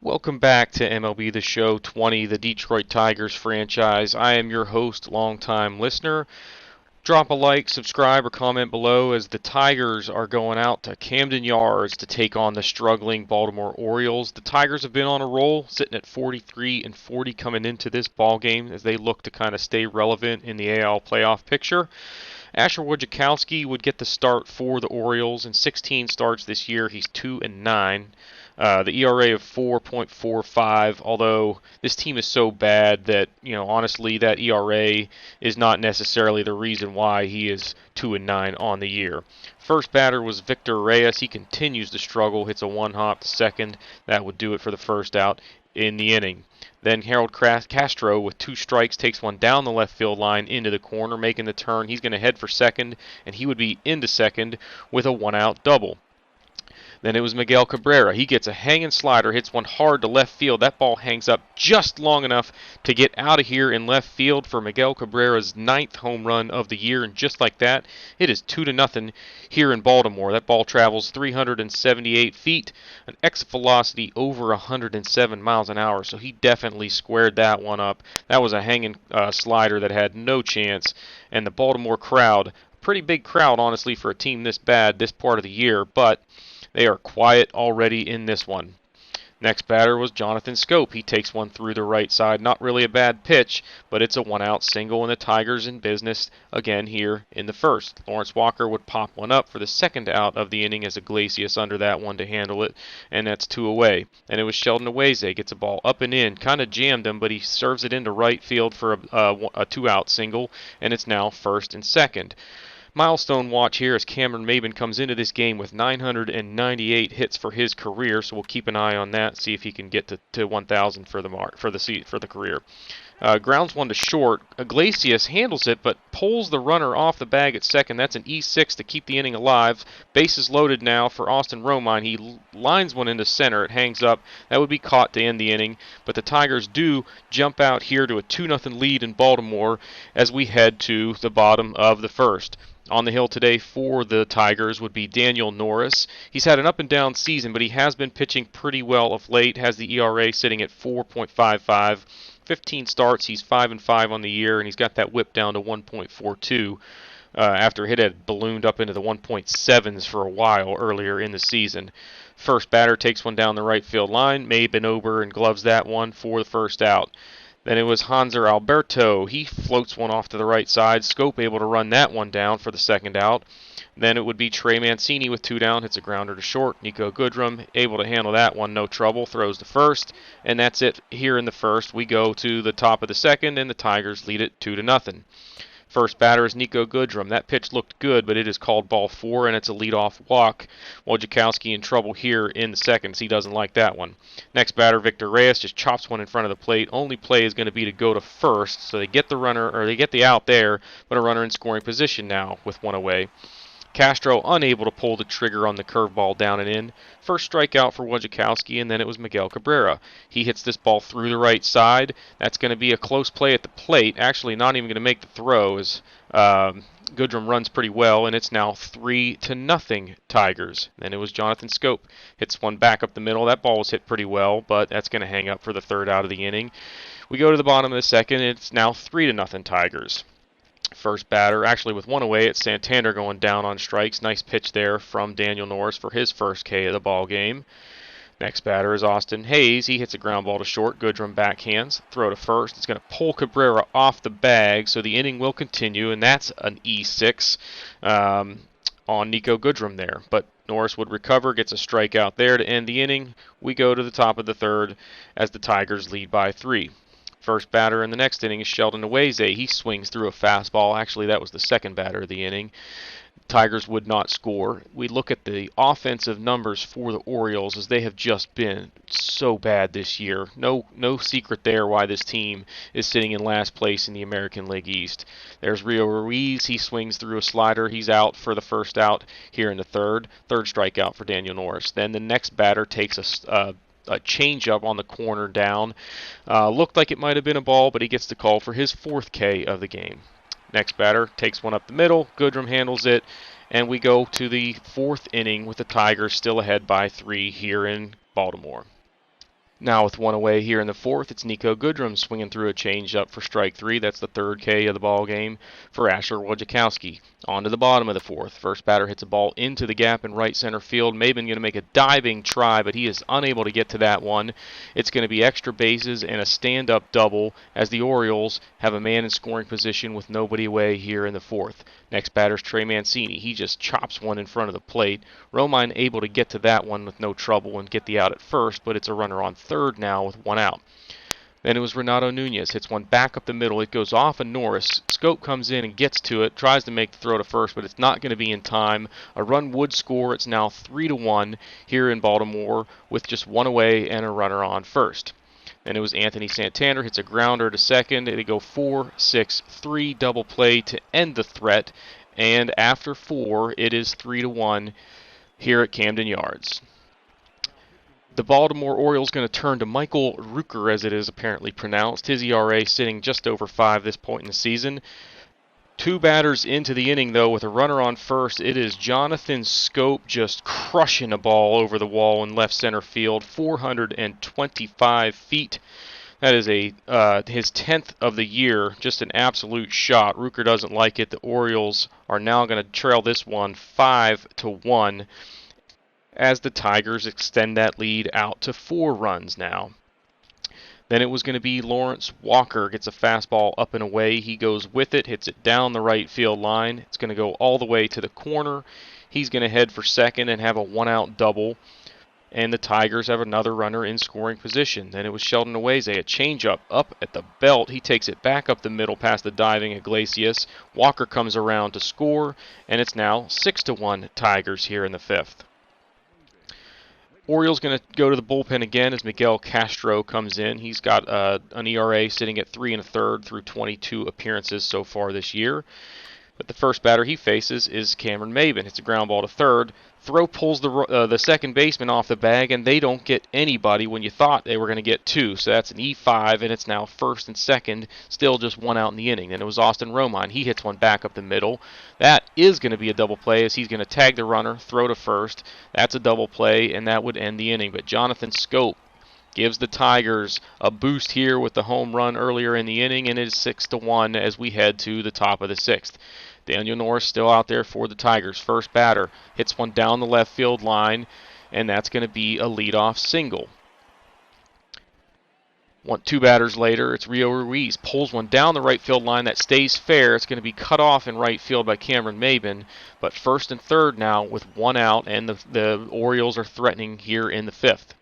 Welcome back to MLB the Show 20, the Detroit Tigers franchise. I am your host, longtime listener. Drop a like, subscribe, or comment below as the Tigers are going out to Camden Yards to take on the struggling Baltimore Orioles. The Tigers have been on a roll, sitting at 43-40 coming into this ball game as they look to kind of stay relevant in the AL playoff picture. Asher Wojciechowski would get the start for the Orioles. In 16 starts this year, he's 2-9. The ERA of 4.45, although this team is so bad that, honestly, that ERA is not necessarily the reason why he is 2-9 on the year. First batter was Victor Reyes. He continues to struggle, hits a one-hop to second. That would do it for the first out in the inning. Then Harold Castro, with two strikes, takes one down the left field line into the corner, making the turn. He's going to head for second, and he would be into second with a one-out double. Then it was Miguel Cabrera. He gets a hanging slider, hits one hard to left field. That ball hangs up just long enough to get out of here in left field for Miguel Cabrera's 9th home run of the year. And just like that, it is 2-0 here in Baltimore. That ball travels 378 feet, an exit velocity over 107 miles an hour. So he definitely squared that one up. That was a hanging slider that had no chance. And the Baltimore crowd, pretty big crowd, honestly, for a team this bad this part of the year, but they are quiet already in this one. Next batter was Jonathan Schoop. He takes one through the right side. Not really a bad pitch, but it's a one-out single, and the Tigers in business again here in the first. Lawrence Walker would pop one up for the second out of the inning as Iglesias under that one to handle it, and that's 2 away. And it was Sheldon Aweze. Gets a ball up and in. Kind of jammed him, but he serves it into right field for a two-out single, and it's now first and second. Milestone watch here as Cameron Maybin comes into this game with 998 hits for his career, so we'll keep an eye on that, see if he can get to 1,000 for the career. Grounds one to short. Iglesias handles it, but pulls the runner off the bag at second. That's an E6 to keep the inning alive. Bases loaded now for Austin Romine. He lines one into center. It hangs up. That would be caught to end the inning, but the Tigers do jump out here to a 2-0 lead in Baltimore as we head to the bottom of the first. On the hill today for the Tigers would be Daniel Norris. He's had an up-and-down season, but he has been pitching pretty well of late, has the ERA sitting at 4.55. 15 starts, he's 5-5 on the year, and he's got that whip down to 1.42 after it had ballooned up into the 1.7s for a while earlier in the season. First batter takes one down the right field line. Maybin over and gloves that one for the first out. Then it was Hanser Alberto. He floats one off to the right side. Schoop able to run that one down for the second out. Then it would be Trey Mancini with 2 down, hits a grounder to short. Nico Goodrum able to handle that one, no trouble, throws to first. And that's it here in the first. We go to the top of the second, and the Tigers lead it 2-0. First batter is Nico Goodrum. That pitch looked good, but it is called ball 4, and it's a leadoff walk. Wojciechowski in trouble here in the seconds. He doesn't like that one. Next batter, Victor Reyes, just chops one in front of the plate. Only play is going to be to go to first, so they get the out there, but a runner in scoring position now with one away. Castro unable to pull the trigger on the curveball down and in. First strikeout for Wojciechowski, and then it was Miguel Cabrera. He hits this ball through the right side. That's going to be a close play at the plate. Actually, not even going to make the throw as Goodrum runs pretty well, and it's now 3-0 Tigers. Then it was Jonathan Schoop. Hits one back up the middle. That ball was hit pretty well, but that's going to hang up for the third out of the inning. We go to the bottom of the second, and it's now 3-0 Tigers. First batter, actually with one away, it's Santander going down on strikes. Nice pitch there from Daniel Norris for his first K of the ball game. Next batter is Austin Hayes. He hits a ground ball to short. Goodrum backhands. Throw to first. It's going to pull Cabrera off the bag, so the inning will continue, and that's an E6 on Nico Goodrum there. But Norris would recover, gets a strikeout there to end the inning. We go to the top of the third as the Tigers lead by 3. First batter in the next inning is Sheldon Aweze. He swings through a fastball. Actually, that was the second batter of the inning. Tigers would not score. We look at the offensive numbers for the Orioles as they have just been so bad this year. No secret there why this team is sitting in last place in the American League East. There's Rio Ruiz. He swings through a slider. He's out for the first out here in the third. Third strikeout for Daniel Norris. Then the next batter takes a changeup on the corner down. Looked like it might have been a ball, but he gets the call for his 4th K of the game. Next batter takes one up the middle. Goodrum handles it, and we go to the 4th inning with the Tigers still ahead by 3 here in Baltimore. Now with one away here in the fourth, it's Nico Goodrum swinging through a changeup for strike three. That's the third K of the ball game for Asher Wojciechowski. On to the bottom of the fourth. First batter hits a ball into the gap in right center field. Maben going to make a diving try, but he is unable to get to that one. It's going to be extra bases and a stand-up double as the Orioles have a man in scoring position with nobody away here in the fourth. Next batter's Trey Mancini. He just chops one in front of the plate. Romine able to get to that one with no trouble and get the out at first, but it's a runner on third now with one out. Then it was Renato Nunez. Hits one back up the middle. It goes off of Norris. Scope comes in and gets to it. Tries to make the throw to first, but it's not going to be in time. A run would score. It's now 3-1 here in Baltimore with just one away and a runner on first. Then it was Anthony Santander. Hits a grounder to second. They go 4-6-3 double play to end the threat. And after 4, it is 3-1 here at Camden Yards. The Baltimore Orioles going to turn to Michael Rooker, as it is apparently pronounced. His ERA sitting just over 5 this point in the season. 2 batters into the inning, though, with a runner on first. It is Jonathan Scope just crushing a ball over the wall in left center field, 425 feet. That is his 10th of the year, just an absolute shot. Rooker doesn't like it. The Orioles are now going to trail this one 5-1. As the Tigers extend that lead out to 4 runs now. Then it was going to be Lawrence Walker. Gets a fastball up and away. He goes with it, hits it down the right field line. It's going to go all the way to the corner. He's going to head for second and have a one-out double. And the Tigers have another runner in scoring position. Then it was Sheldon Aweze, a changeup up at the belt. He takes it back up the middle past the diving Iglesias. Walker comes around to score, and it's now 6-1 Tigers here in the fifth. Orioles going to go to the bullpen again as Miguel Castro comes in. He's got an ERA sitting at 3 1/3 through 22 appearances so far this year. But the first batter he faces is Cameron Maben. It's a ground ball to third. Throw pulls the second baseman off the bag, and they don't get anybody when you thought they were going to get 2. So that's an E5, and it's now first and second, still just one out in the inning. Then it was Austin Romine. He hits one back up the middle. That is going to be a double play as he's going to tag the runner, throw to first. That's a double play, and that would end the inning. But Jonathan Scope gives the Tigers a boost here with the home run earlier in the inning, and it is 6-1 as we head to the top of the 6th. Daniel Norris still out there for the Tigers. First batter hits one down the left field line, and that's going to be a leadoff single. 2 batters later, it's Rio Ruiz. Pulls one down the right field line that stays fair. It's going to be cut off in right field by Cameron Maben, but first and third now with one out, and the Orioles are threatening here in the 5th.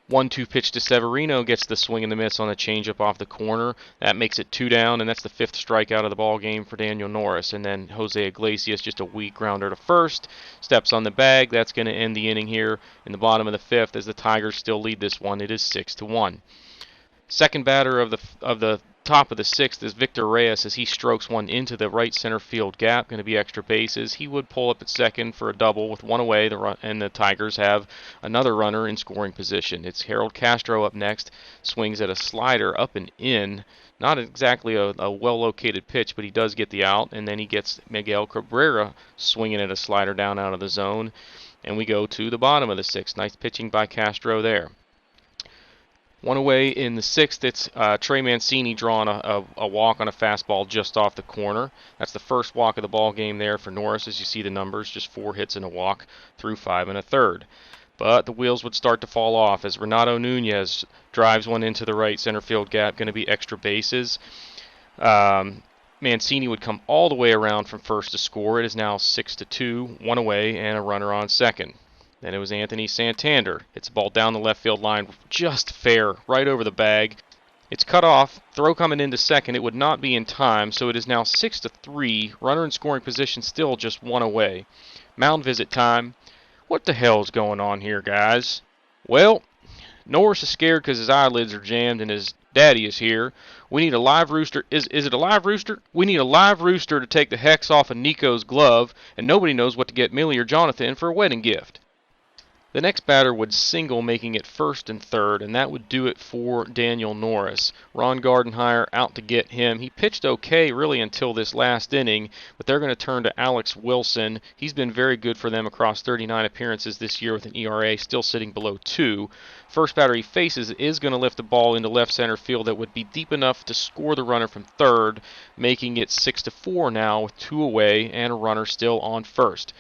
1-2 pitch to Severino gets the swing and the miss on the changeup off the corner. That makes it 2 down, and that's the 5th strikeout of the ball game for Daniel Norris. And then Jose Iglesias, just a weak grounder to first, steps on the bag. That's going to end the inning here in the bottom of the 5th as the Tigers still lead this one. It is 6-1. Second batter of the top of the 6th is Victor Reyes as he strokes one into the right center field gap. Going to be extra bases. He would pull up at second for a double with one away, and the Tigers have another runner in scoring position. It's Harold Castro up next. Swings at a slider up and in. Not exactly a well-located pitch, but he does get the out, and then he gets Miguel Cabrera swinging at a slider down out of the zone. And we go to the bottom of the 6th. Nice pitching by Castro there. One away in the 6th, it's Trey Mancini drawing a walk on a fastball just off the corner. That's the first walk of the ball game there for Norris, as you see the numbers, just 4 hits and a walk through 5 1/3. But the wheels would start to fall off as Renato Nunez drives one into the right center field gap, going to be extra bases. Mancini would come all the way around from first to score. It is now 6-2, one away, and a runner on second. Then it was Anthony Santander. It's a ball down the left field line, just fair, right over the bag. It's cut off. Throw coming into second. It would not be in time, so it is now 6-3. Runner in scoring position, still just one away. Mound visit time. What the hell is going on here, guys? Well, Norris is scared because his eyelids are jammed and his daddy is here. We need a live rooster. Is it a live rooster? We need a live rooster to take the hex off of Nico's glove, and nobody knows what to get Millie or Jonathan for a wedding gift. The next batter would single, making it first and third, and that would do it for Daniel Norris. Ron Gardenhire out to get him. He pitched okay really until this last inning, but they're going to turn to Alex Wilson. He's been very good for them across 39 appearances this year with an ERA still sitting below 2. First batter he faces is going to lift the ball into left center field that would be deep enough to score the runner from third, making it 6-4 now with 2 away and a runner still on first.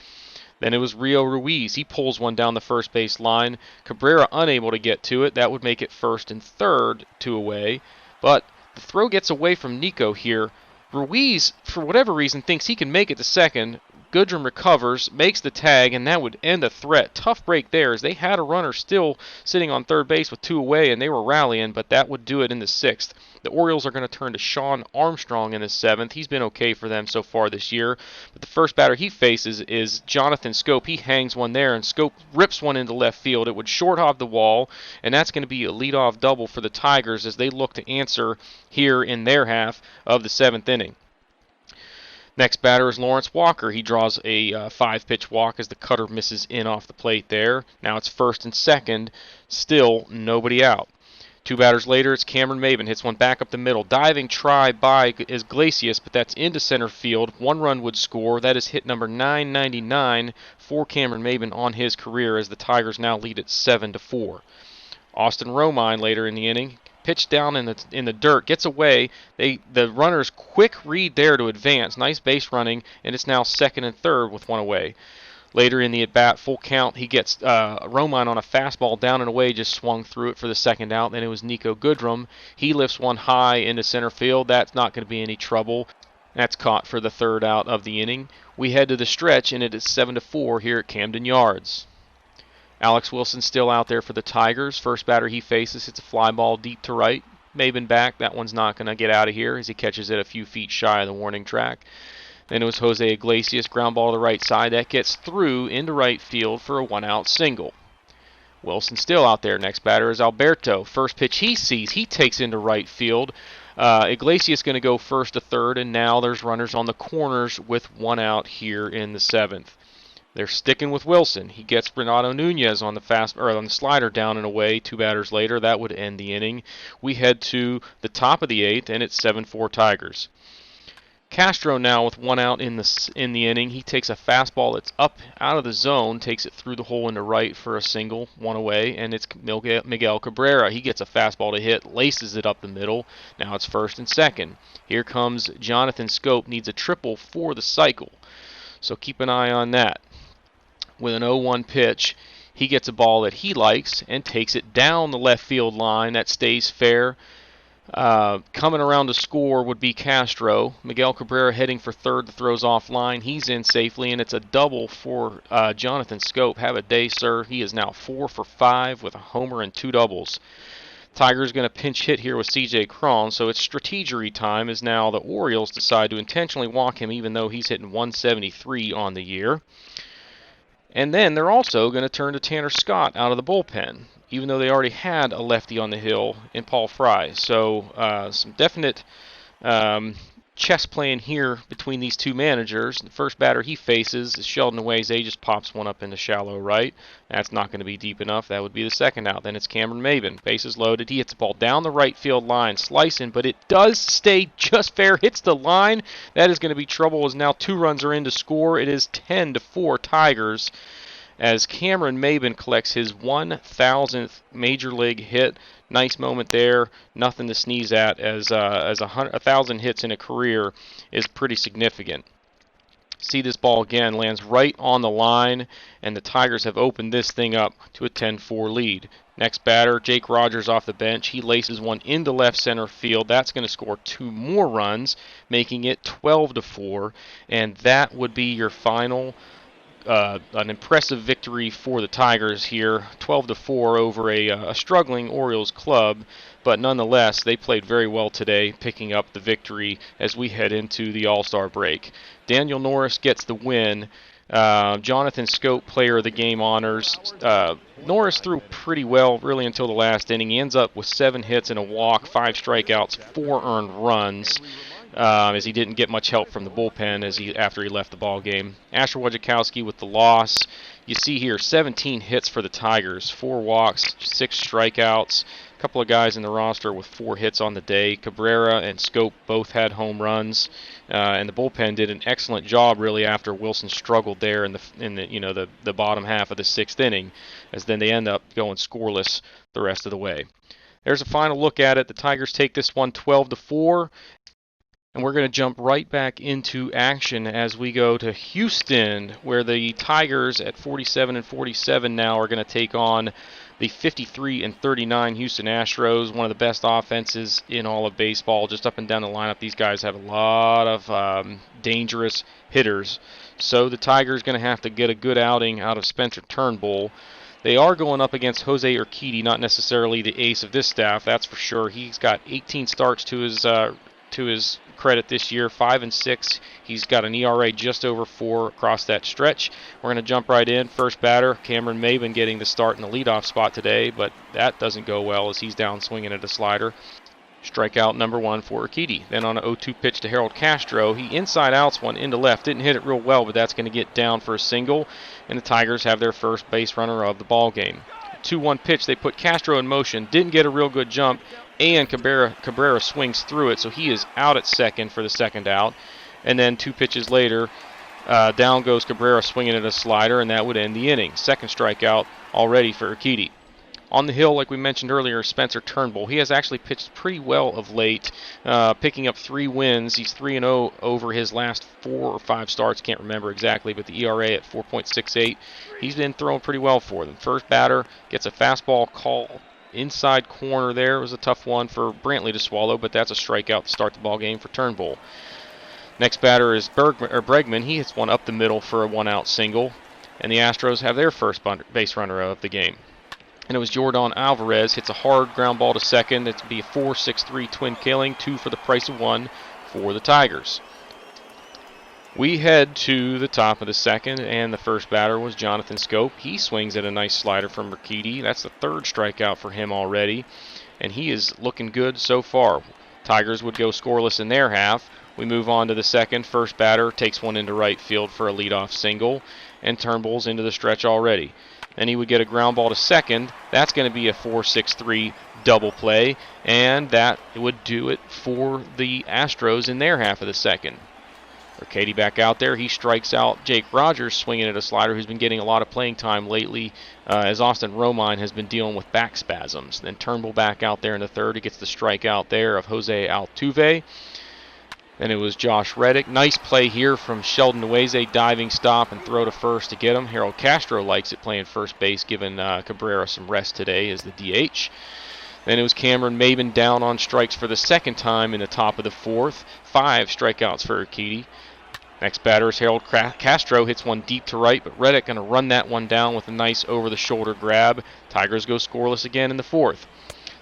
Then it was Rio Ruiz. He pulls one down the first base line. Cabrera unable to get to it. That would make it first and third, 2 away. But the throw gets away from Nico here. Ruiz, for whatever reason, thinks he can make it to second. Goodrum recovers, makes the tag, and that would end the threat. Tough break there as they had a runner still sitting on third base with 2 away, and they were rallying, but that would do it in the 6th. The Orioles are going to turn to Sean Armstrong in the 7th. He's been okay for them so far this year, but the first batter he faces is Jonathan Schoop. He hangs one there, and Schoop rips one into left field. It would short hop the wall, and that's going to be a leadoff double for the Tigers as they look to answer here in their half of the 7th inning. Next batter is Lawrence Walker. He draws a 5-pitch walk as the cutter misses in off the plate there. Now it's first and second, still nobody out. 2 batters later, it's Cameron Maybin. Hits one back up the middle. Diving try by Iglesias, but that's into center field. 1 run would score. That is hit number 999 for Cameron Maybin on his career as the Tigers now lead at 7-4. Austin Romine later in the inning. Pitch down in the dirt, gets away. The runner's quick read there to advance. Nice base running, and it's now second and third with 1 away. Later in the at-bat, full count, he gets Romine on a fastball down and away, just swung through it for the second out. Then it was Nico Goodrum. He lifts one high into center field. That's not going to be any trouble. That's caught for the 3rd out of the inning. We head to the stretch, and it is 7-4 here at Camden Yards. Alex Wilson still out there for the Tigers. First batter he faces, it's a fly ball deep to right. Maybin back. That one's not going to get out of here as he catches it a few feet shy of the warning track. Then it was Jose Iglesias, ground ball to the right side. That gets through into right field for a 1-out single. Wilson still out there. Next batter is Alberto. First pitch he sees, he takes into right field. Iglesias going to go first to third, and now there's runners on the corners with 1 out here in the 7th. They're sticking with Wilson. He gets Renato Nunez on the slider down and away. 2 batters later, that would end the inning. We head to the top of the 8th, and it's 7-4 Tigers. Castro now with 1 out in the inning. He takes a fastball that's up out of the zone, takes it through the hole into right for a single, 1 away, and it's Miguel Cabrera. He gets a fastball to hit, laces it up the middle. Now it's first and second. Here comes Jonathan Schoop, needs a triple for the cycle. So keep an eye on that. With an 0-1 pitch, he gets a ball that he likes and takes it down the left field line. That stays fair. Coming around to score would be Castro. Miguel Cabrera heading for third. The throw's offline. He's in safely, and it's a double for Jonathan Schoop. Have a day, sir. He is now 4 for 5 with a homer and 2 doubles. Tigers going to pinch hit here with C.J. Cron, so it's strategery time as now the Orioles decide to intentionally walk him even though he's hitting 173 on the year. And then they're also going to turn to Tanner Scott out of the bullpen, even though they already had a lefty on the hill in Paul Fry. So some definite chess playing here between these 2 managers. The first batter he faces is Sheldon Awayze. Just pops one up into shallow right. That's not going to be deep enough. That would be the 2nd out. Then it's Cameron Maybin. Bases loaded. He hits the ball down the right field line, slicing, but it does stay just fair. Hits the line. That is going to be trouble as now 2 runs are in to score. It is 10-4 Tigers as Cameron Maybin collects his 1,000th major league hit. Nice moment there. Nothing to sneeze at as 1,000 hits in a career is pretty significant. See this ball again, lands right on the line, and the Tigers have opened this thing up to a 10-4 lead. Next batter, Jake Rogers off the bench. He laces one into left center field. That's going to score 2 more runs, making it 12-4, and that would be your final an impressive victory for the Tigers here, 12-4 over a struggling Orioles club, but nonetheless, they played very well today, picking up the victory as we head into the All-Star break. Daniel Norris gets the win. Jonathan Schoop, player of the game honors. Norris threw pretty well really until the last inning. He ends up with 7 hits and a walk, 5 strikeouts, 4 earned runs. as he didn't get much help from the bullpen after he left the ball game. Asher Wojciechowski with the loss. You see here 17 hits for the Tigers, 4 walks, 6 strikeouts. A couple of guys in the roster with 4 hits on the day. Cabrera and Scope both had home runs, and the bullpen did an excellent job really after Wilson struggled there in the bottom half of the 6th inning, as then they end up going scoreless the rest of the way. There's a final look at it. The Tigers take this one 12-4. And we're going to jump right back into action as we go to Houston, where the Tigers at 47-47 now are going to take on the 53-39 Houston Astros, one of the best offenses in all of baseball. Just up and down the lineup, these guys have a lot of dangerous hitters. So the Tigers going to have to get a good outing out of Spencer Turnbull. They are going up against Jose Urquidy, not necessarily the ace of this staff, that's for sure. He's got 18 starts to his credit this year, 5-6. He's got an ERA just over 4 across that stretch. We're going to jump right in. First batter, Cameron Maybin getting the start in the leadoff spot today, but that doesn't go well as he's down swinging at a slider. Strikeout number 1 for Urquidy. Then on an 0-2 pitch to Harold Castro, he inside outs one into left. Didn't hit it real well, but that's going to get down for a single, and the Tigers have their first base runner of the ball game. 2-1 pitch, they put Castro in motion. Didn't get a real good jump, and Cabrera swings through it, so he is out at second for the second out. And then 2 pitches later, down goes Cabrera swinging at a slider, and that would end the inning. Second strikeout already for Urquidy. On the hill, like we mentioned earlier, Spencer Turnbull. He has actually pitched pretty well of late, picking up 3 wins. He's 3-0 over his last 4 or 5 starts. Can't remember exactly, but the ERA at 4.68. He's been throwing pretty well for them. First batter gets a fastball call inside corner there. It was a tough one for Brantley to swallow, but that's a strikeout to start the ball game for Turnbull. Next batter is Bregman. He hits one up the middle for a 1-out single, and the Astros have their first base runner of the game. And it was Jordan Alvarez, hits a hard ground ball to second. It's be a 4-6-3 twin killing, 2 for the price of 1 for the Tigers. We head to the top of the second, and the first batter was Jonathan Scope. He swings at a nice slider from Urquidy. That's the 3rd strikeout for him already, and he is looking good so far. Tigers would go scoreless in their half. We move on to the second. First batter takes one into right field for a leadoff single, and Turnbull's into the stretch already. Then he would get a ground ball to second. That's going to be a 4-6-3 double play, and that would do it for the Astros in their half of the second. Urquidy back out there. He strikes out Jake Rogers swinging at a slider who's been getting a lot of playing time lately as Austin Romine has been dealing with back spasms. Then Turnbull back out there in the third. He gets the strikeout there of Jose Altuve. Then it was Josh Reddick. Nice play here from Sheldon Nueze, diving stop and throw to first to get him. Harold Castro likes it playing first base, giving Cabrera some rest today as the DH. Then it was Cameron Maybin down on strikes for the second time in the top of the 4th. 5 strikeouts for Urquidy. Next batter is Harold Castro, hits one deep to right, but Reddick going to run that one down with a nice over-the-shoulder grab. Tigers go scoreless again in the 4th.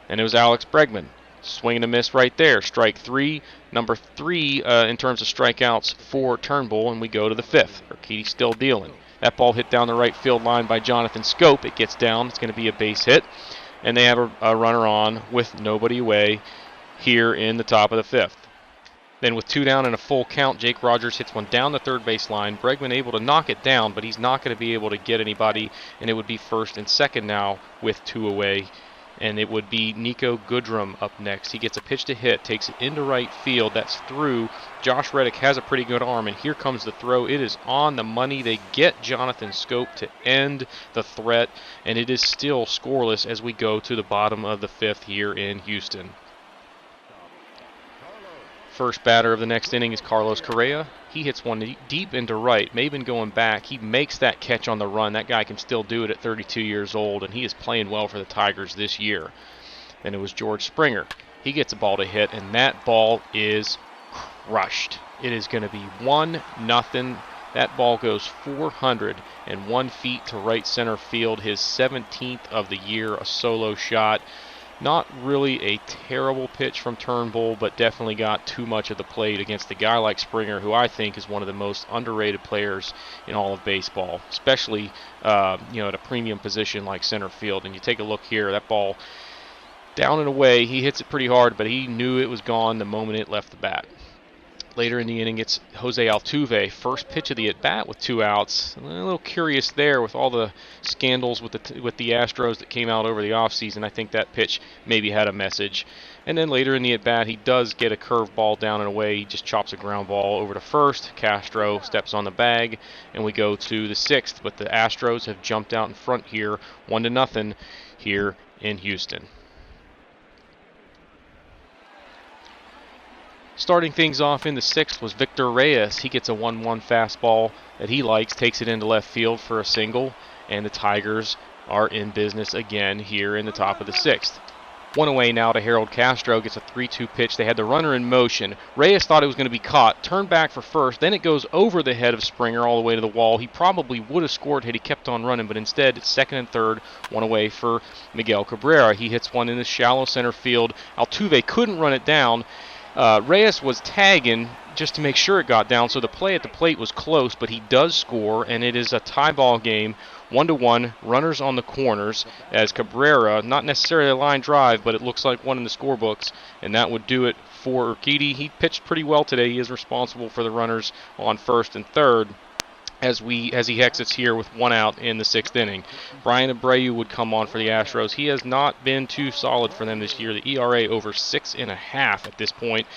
And it was Alex Bregman. Swing and a miss right there. Strike 3. Number 3 in terms of strikeouts for Turnbull, and we go to the 5th. Urquidy still dealing. That ball hit down the right field line by Jonathan Scope. It gets down. It's going to be a base hit. And they have a runner on with nobody away here in the top of the 5th. Then with 2 down and a full count, Jake Rogers hits one down the third base line. Bregman able to knock it down, but he's not going to be able to get anybody, and it would be first and second now with 2 away. And it would be Nico Goodrum up next. He gets a pitch to hit, takes it into right field. That's through. Josh Reddick has a pretty good arm, and here comes the throw. It is on the money. They get Jonathan Scope to end the threat, and it is still scoreless as we go to the bottom of the 5th here in Houston. First batter of the next inning is Carlos Correa. He hits one deep into right. Maybin going back. He makes that catch on the run. That guy can still do it at 32 years old, and he is playing well for the Tigers this year. Then it was George Springer. He gets a ball to hit, and that ball is crushed. It is going to be 1-0. That ball goes 401 feet to right center field. His 17th of the year, a solo shot. Not really a terrible pitch from Turnbull, but definitely got too much of the plate against a guy like Springer, who I think is one of the most underrated players in all of baseball, especially at a premium position like center field. And you take a look here, that ball down and away, he hits it pretty hard, but he knew it was gone the moment it left the bat. Later in the inning, it's Jose Altuve, first pitch of the at-bat with 2 outs. A little curious there with all the scandals with the Astros that came out over the offseason. I think that pitch maybe had a message. And then later in the at-bat, he does get a curveball down and away. He just chops a ground ball over to first. Castro steps on the bag, and we go to the 6th. But the Astros have jumped out in front here, 1-0 here in Houston. Starting things off in the 6th was Victor Reyes. He gets a 1-1 fastball that he likes, takes it into left field for a single, and the Tigers are in business again here in the top of the 6th. 1 away now to Harold Castro, gets a 3-2 pitch. They had the runner in motion. Reyes thought it was going to be caught, turned back for first, then it goes over the head of Springer all the way to the wall. He probably would have scored had he kept on running, but instead it's second and third, 1 away for Miguel Cabrera. He hits one in the shallow center field. Altuve couldn't run it down. Reyes was tagging just to make sure it got down, so the play at the plate was close, but he does score, and it is a tie ball game, 1-1, runners on the corners, as Cabrera, not necessarily a line drive, but it looks like one in the scorebooks, and that would do it for Urquidy. He pitched pretty well today. He is responsible for the runners on first and third as he exits here with 1 out in the 6th inning. Brian Abreu would come on for the Astros. He has not been too solid for them this year. The ERA over 6.5 at this point,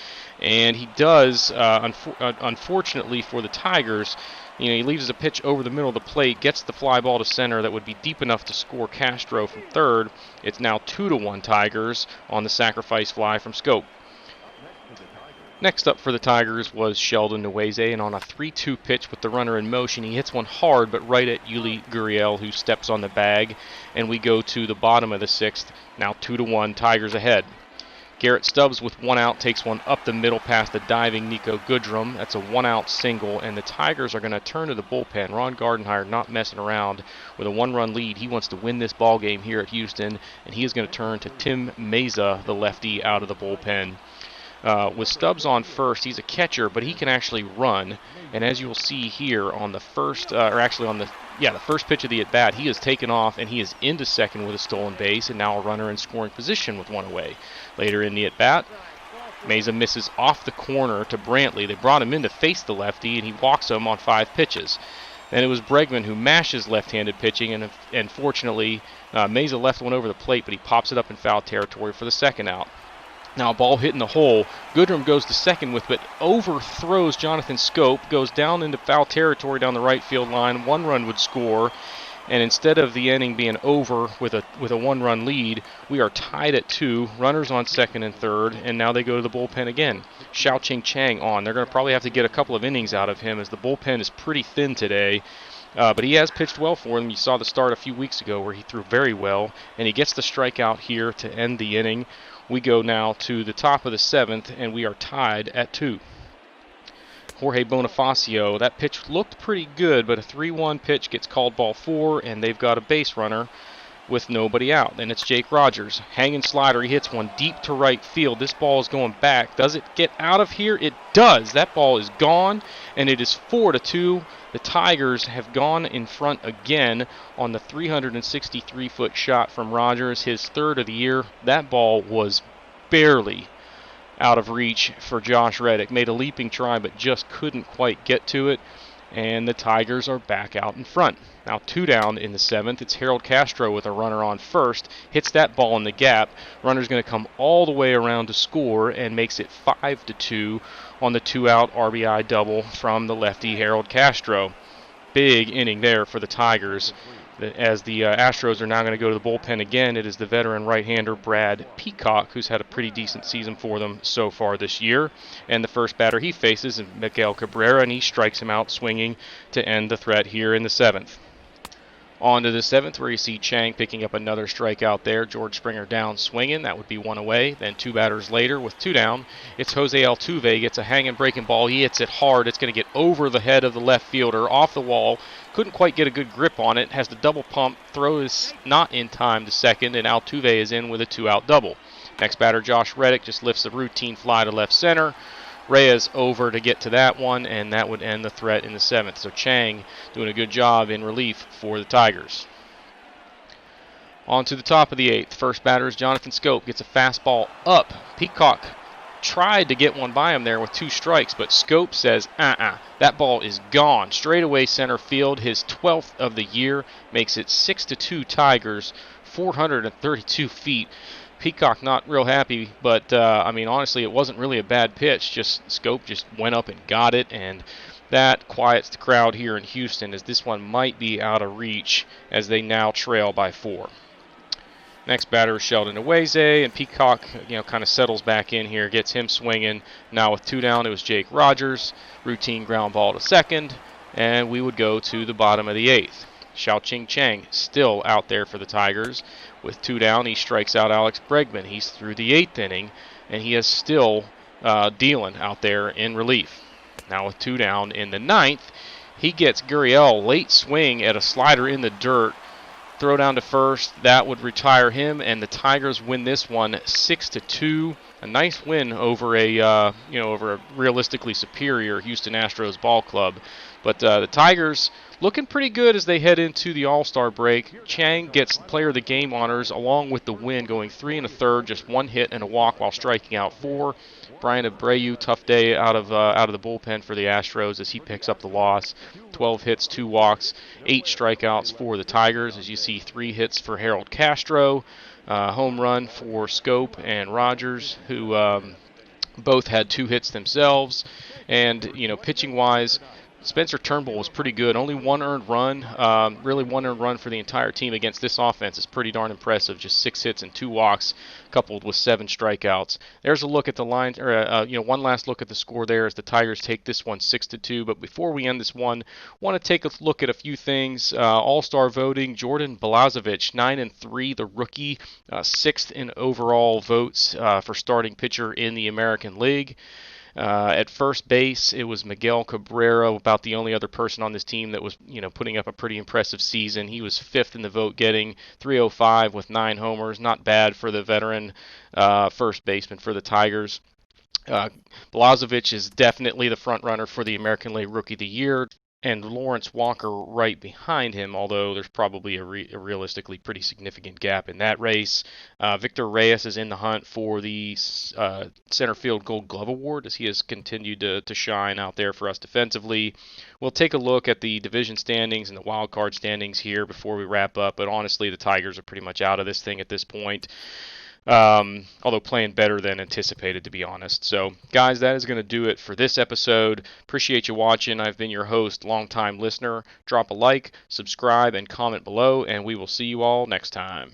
and he does, unfortunately for the Tigers, he leaves a pitch over the middle of the plate, gets the fly ball to center that would be deep enough to score Castro from third. It's now 2-1 Tigers on the sacrifice fly from Scope. Next up for the Tigers was Sheldon Nueze, and on a 3-2 pitch with the runner in motion, he hits one hard but right at Yuli Gurriel, who steps on the bag, and we go to the bottom of the 6th, now 2-1, Tigers ahead. Garrett Stubbs with 1 out takes one up the middle past the diving Nico Goodrum. That's a 1-out single, and the Tigers are going to turn to the bullpen. Ron Gardenhire not messing around with a 1-run lead. He wants to win this ball game here at Houston, and he is going to turn to Tim Meza, the lefty, out of the bullpen. With Stubbs on first, he's a catcher, but he can actually run. And as you will see here on the first, the first pitch of the at-bat, he has taken off and he is into second with a stolen base, and now a runner in scoring position with 1 away. Later in the at-bat, Meza misses off the corner to Brantley. They brought him in to face the lefty, and he walks him on 5 pitches. Then it was Bregman who mashes left-handed pitching, and fortunately, Meza left one over the plate, but he pops it up in foul territory for the 2nd out. Now a ball hit in the hole. Goodrum goes to second with it, overthrows Jonathan Scope, goes down into foul territory down the right field line. 1 run would score, and instead of the inning being over with a 1-run lead, we are tied at 2, runners on second and third, and now they go to the bullpen again. Xiaoqing Chang on. They're going to probably have to get a couple of innings out of him as the bullpen is pretty thin today. But he has pitched well for them. You saw the start a few weeks ago where he threw very well, and he gets the strikeout here to end the inning. We go now to the top of the 7th, and we are tied at 2. Jorge Bonifacio, that pitch looked pretty good, but a 3-1 pitch gets called ball 4, and they've got a base runner with nobody out. Then it's Jake Rogers. Hanging slider, he hits one deep to right field. This ball is going back. Does it get out of here? It does. That ball is gone, and it is 4-2. The Tigers have gone in front again on the 363-foot shot from Rogers, his 3rd of the year. That ball was barely out of reach for Josh Reddick. Made a leaping try, but just couldn't quite get to it. And the Tigers are back out in front. Now 2 down in the 7th. It's Harold Castro with a runner on first. Hits that ball in the gap. Runner's going to come all the way around to score and makes it 5-2 on the 2-out RBI double from the lefty Harold Castro. Big inning there for the Tigers. As the Astros are now going to go to the bullpen again, it is the veteran right-hander Brad Peacock, who's had a pretty decent season for them so far this year. And the first batter he faces is Miguel Cabrera, and he strikes him out swinging to end the threat here in the 7th. On to the 7th, where you see Chang picking up another strikeout there. George Springer down swinging. That would be 1 away. Then 2 batters later with 2 down. It's Jose Altuve. Gets a hanging breaking ball. He hits it hard. It's going to get over the head of the left fielder, off the wall. Couldn't quite get a good grip on it. Has the double pump. Throw is not in time to second, and Altuve is in with a 2-out double. Next batter, Josh Reddick, just lifts a routine fly to left center. Reyes over to get to that one, and that would end the threat in the 7th. So Chang doing a good job in relief for the Tigers. On to the top of the 8th. First batter is Jonathan Scope. Gets a fastball up. Peacock tried to get one by him there with 2 strikes, but Scope says, that ball is gone. Straightaway center field, his 12th of the year, makes it 6-2 Tigers, 432 feet. Peacock not real happy, but I mean, honestly, it wasn't really a bad pitch. Just Scope just went up and got it, and that quiets the crowd here in Houston, as this one might be out of reach as they now trail by 4. Next batter is Sheldon Aweze, and Peacock, kind of settles back in here, gets him swinging. Now with 2 down, it was Jake Rogers, routine ground ball to second, and we would go to the bottom of the 8th. Xiaoqing Chang still out there for the Tigers. With 2 down, he strikes out Alex Bregman. He's through the 8th inning, and he is still dealing out there in relief. Now with 2 down in the 9th, he gets Gurriel late swing at a slider in the dirt. Throw down to first, that would retire him, and the Tigers win this one 6-2. A nice win over a realistically superior Houston Astros ball club. But the Tigers looking pretty good as they head into the All-Star break. Chang gets Player of the Game honors along with the win, going 3 1/3, just 1 hit and a walk while striking out 4. Brian Abreu, tough day out of the bullpen for the Astros as he picks up the loss. 12 hits, 2 walks, 8 strikeouts for the Tigers. As you see, 3 hits for Harold Castro, home run for Scope and Rogers, who both had 2 hits themselves. And pitching-wise, Spencer Turnbull was pretty good. Only 1 earned run. Really 1 earned run for the entire team against this offense is pretty darn impressive. Just 6 hits and 2 walks, coupled with 7 strikeouts. There's a look at the line, or one last look at the score there as the Tigers take this one 6-2. But before we end this one, want to take a look at a few things. All-Star voting: Jordan Balazovic, 9-3, the rookie, 6th in overall votes for starting pitcher in the American League. At first base, it was Miguel Cabrera, about the only other person on this team that was, putting up a pretty impressive season. He was 5th in the vote, getting 305 with 9 homers. Not bad for the veteran first baseman for the Tigers. Balazovic is definitely the front runner for the American League Rookie of the Year, and Lawrence Walker right behind him, although there's probably a realistically pretty significant gap in that race. Victor Reyes is in the hunt for the center field Gold Glove Award as he has continued to shine out there for us defensively. We'll take a look at the division standings and the wild card standings here before we wrap up, but honestly, the Tigers are pretty much out of this thing at this point. Although playing better than anticipated, to be honest. So, guys, that is going to do it for this episode. Appreciate you watching. I've been your host, longtime listener. Drop a like, subscribe, and comment below, and we will see you all next time.